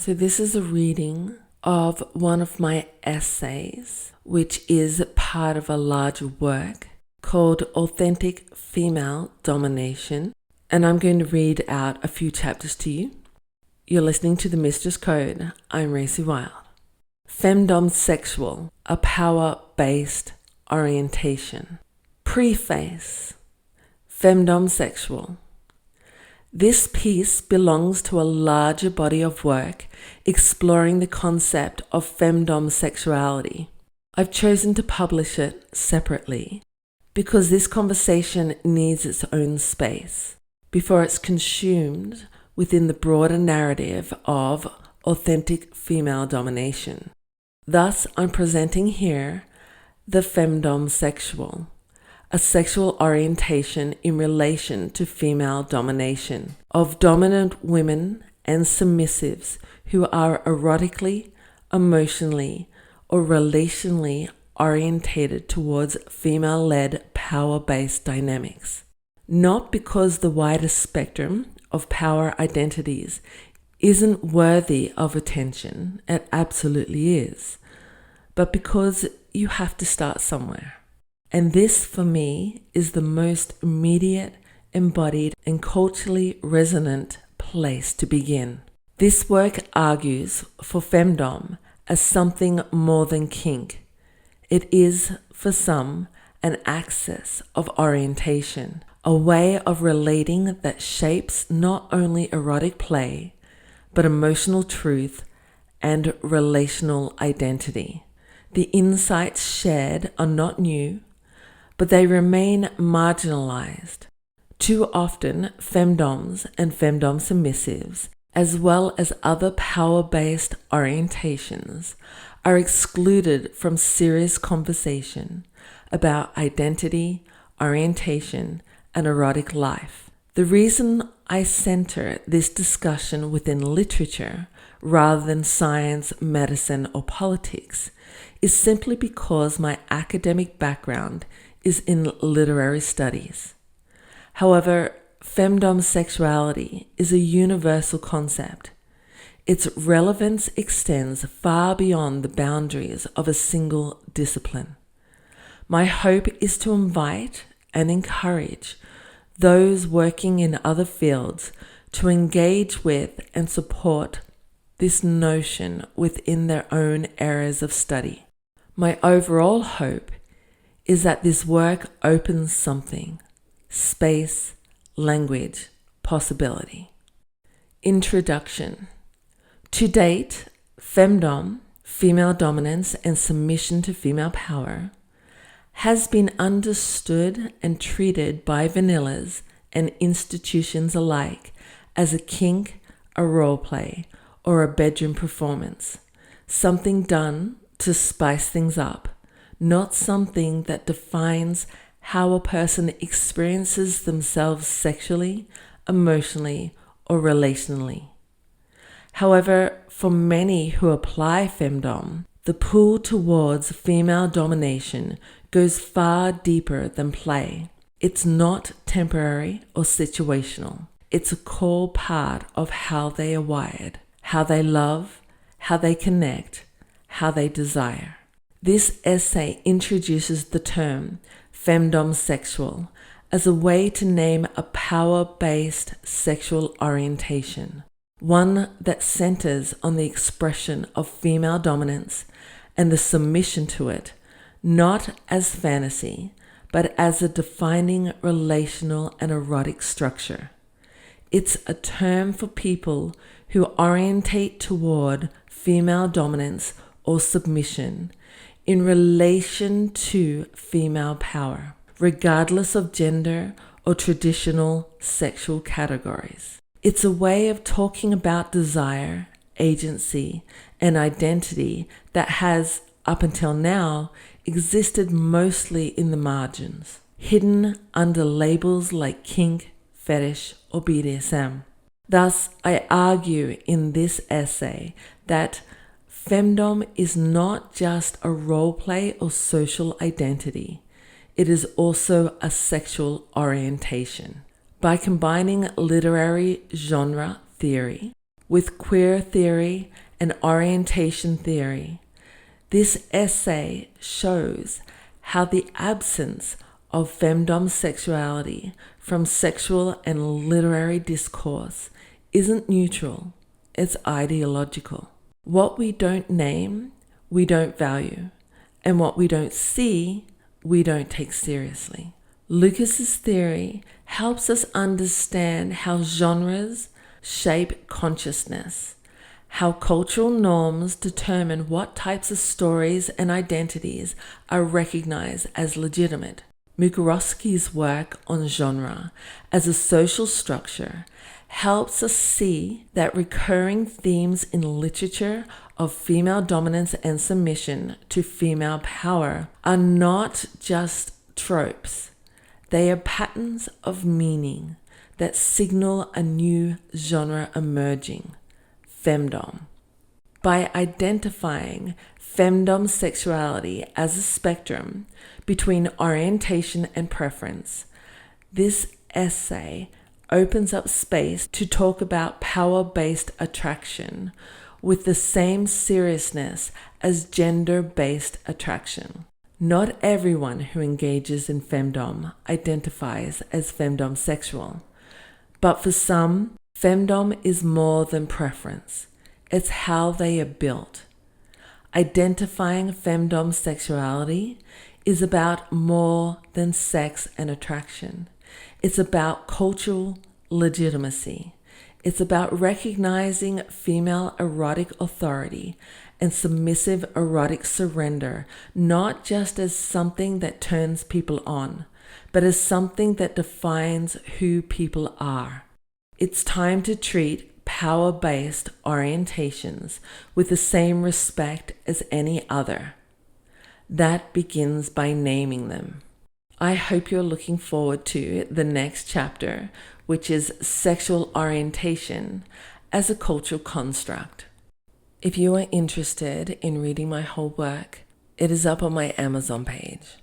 So this is a reading of one of my essays, which is part of a larger work called Authentic Female Domination. And I'm going to read out a few chapters to you. You're listening to the Mistress Code. I'm Racy Wild. Femdomsexual, a power-based orientation. Preface. Femdomsexual. This piece belongs to a larger body of work exploring the concept of femdomsexuality. I've chosen to publish it separately because this conversation needs its own space before it's consumed within the broader narrative of authentic female domination. Thus, I'm presenting here the femdomsexual, a sexual orientation in relation to female domination, of dominant women and submissives who are erotically, emotionally, or relationally orientated towards female-led power-based dynamics. Not because the wider spectrum of power identities isn't worthy of attention, it absolutely is, but because you have to start somewhere. And this, for me, is the most immediate, embodied, and culturally resonant place to begin. This work argues for femdom as something more than kink. It is, for some, an axis of orientation, a way of relating that shapes not only erotic play, but emotional truth and relational identity. The insights shared are not new, but they remain marginalized. Too often, femdoms and femdom submissives, as well as other power-based orientations, are excluded from serious conversation about identity, orientation, and erotic life. The reason I center this discussion within literature rather than science, medicine, or politics is simply because my academic background is in literary studies. However, femdomsexuality is a universal concept. Its relevance extends far beyond the boundaries of a single discipline. My hope is to invite and encourage those working in other fields to engage with and support this notion within their own areas of study. My overall hope is that this work opens something: space, language, possibility. Introduction. To date, femdom, female dominance and submission to female power, has been understood and treated by vanillas and institutions alike as a kink, a roleplay, or a bedroom performance, something done to spice things up, not something that defines how a person experiences themselves sexually, emotionally, or relationally. However, for many who apply femdom, the pull towards female domination goes far deeper than play. It's not temporary or situational. It's a core part of how they are wired, how they love, how they connect, how they desire. This essay introduces the term femdomsexual as a way to name a power-based sexual orientation, one that centers on the expression of female dominance and the submission to it, not as fantasy, but as a defining relational and erotic structure. It's a term for people who orientate toward female dominance or submission in relation to female power, regardless of gender or traditional sexual categories. It's a way of talking about desire, agency, and identity that has, up until now, existed mostly in the margins, hidden under labels like kink, fetish, or BDSM. Thus, I argue in this essay that femdom is not just a roleplay or social identity. It is also a sexual orientation. By combining literary genre theory, with queer theory and orientation theory. This essay shows how the absence of femdomsexuality from sexual and literary discourse isn't neutral, it's ideological. What we don't name, we don't value, and what we don't see, we don't take seriously. Lucas's theory helps us understand how genres shape consciousness, how cultural norms determine what types of stories and identities are recognized as legitimate. Mukarovsky's work on genre as a social structure helps us see that recurring themes in literature of female dominance and submission to female power are not just tropes. They are patterns of meaning that signal a new genre emerging, femdom. By identifying femdomsexuality as a spectrum between orientation and preference, this essay opens up space to talk about power-based attraction with the same seriousness as gender-based attraction. Not everyone who engages in femdom identifies as femdomsexual, but for some, femdom is more than preference. It's how they are built. Identifying femdomsexuality is about more than sex and attraction. It's about cultural legitimacy. It's about recognizing female erotic authority and submissive erotic surrender, not just as something that turns people on, but as something that defines who people are. It's time to treat power-based orientations with the same respect as any other. That begins by naming them. I hope you're looking forward to the next chapter, which is sexual orientation as a cultural construct. If you are interested in reading my whole work, it is up on my Amazon page.